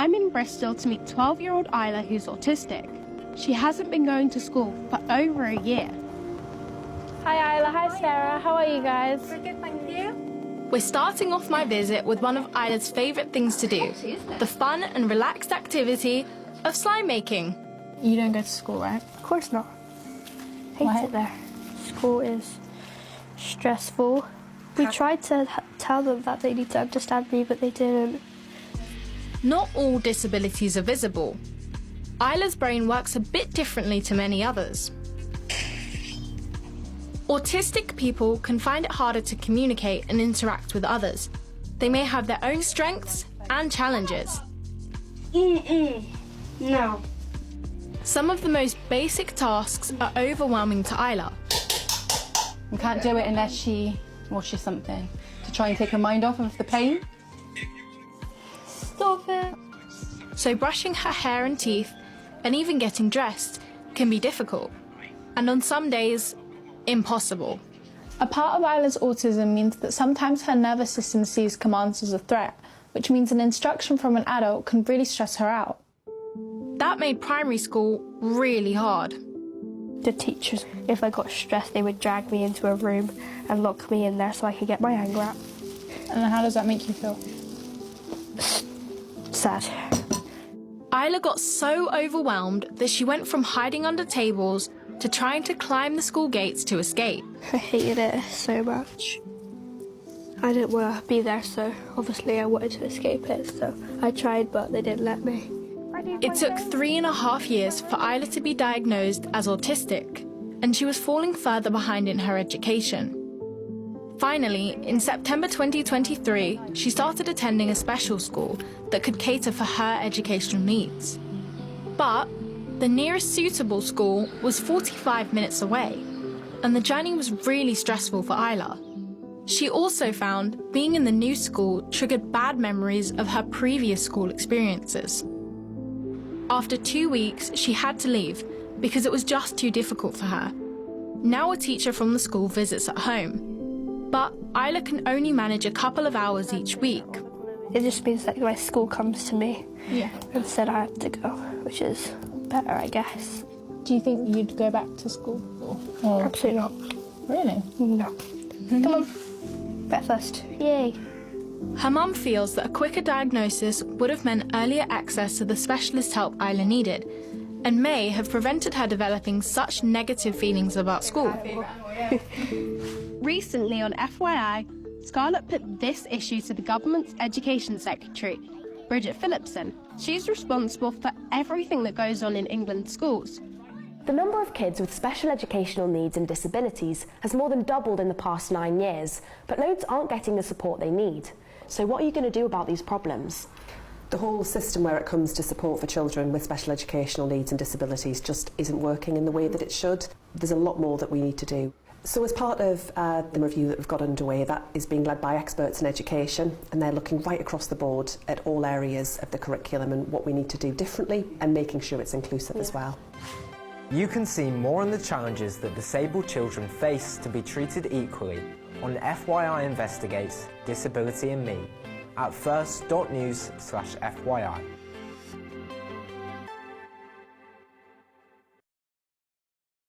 I'm in Bristol to meet 12-year-old Isla, who's autistic. She hasn't been going to school for over a year. Hi Isla, hi Sarah, how are you guys? We're good, thank you. We're starting off my visit with one of Isla's favourite things to do, the fun and relaxed activity of slime making. You don't go to school, right? Of course not. Hate it there. School is stressful. We tried to tell them that they need to understand me, but they didn't. Not all disabilities are visible. Isla's brain works a bit differently to many others. Autistic people can find it harder to communicate and interact with others. They may have their own strengths and challenges. No. Some of the most basic tasks are overwhelming to Isla. You can't do it unless she washes something to try and take her mind off of the pain. Stop it. So brushing her hair and teeth, and even getting dressed, can be difficult. And on some days, impossible. A part of Isla's autism means that sometimes her nervous system sees commands as a threat, which means an instruction from an adult can really stress her out. That made primary school really hard. The teachers, if I got stressed, they would drag me into a room and lock me in there so I could get my anger out. And how does that make you feel? Sad. Isla got so overwhelmed that she went from hiding under tables to trying to climb the school gates to escape. I hated it so much. I didn't want to be there, so obviously I wanted to escape it, so I tried, but they didn't let me. It took 3.5 years for Isla to be diagnosed as autistic, and she was falling further behind in her education. Finally, in September 2023, she started attending a special school that could cater for her educational needs. But the nearest suitable school was 45 minutes away, and the journey was really stressful for Isla. She also found being in the new school triggered bad memories of her previous school experiences. After 2 weeks, she had to leave because it was just too difficult for her. Now a teacher from the school visits at home, but Isla can only manage a couple of hours each week. It just means that my school comes to me and said I have to go, which is better, I guess. Do you think you'd go back to school? Or... Absolutely not. Really? No. Come on, breakfast. Yay. Her mum feels that a quicker diagnosis would have meant earlier access to the specialist help Isla needed, and may have prevented her developing such negative feelings about school. Recently on FYI, Scarlett put this issue to the government's Education Secretary, Bridget Phillipson. She's responsible for everything that goes on in England's schools. The number of kids with special educational needs and disabilities has more than doubled in the past 9 years, but loads aren't getting the support they need. So what are you going to do about these problems? The whole system where it comes to support for children with special educational needs and disabilities just isn't working in the way that it should. There's a lot more that we need to do. So as part of the review that we've got underway, that is being led by experts in education, and they're looking right across the board at all areas of the curriculum and what we need to do differently and making sure it's inclusive as well. You can see more on the challenges that disabled children face to be treated equally on FYI Investigates Disability and Me at first.news/FYI.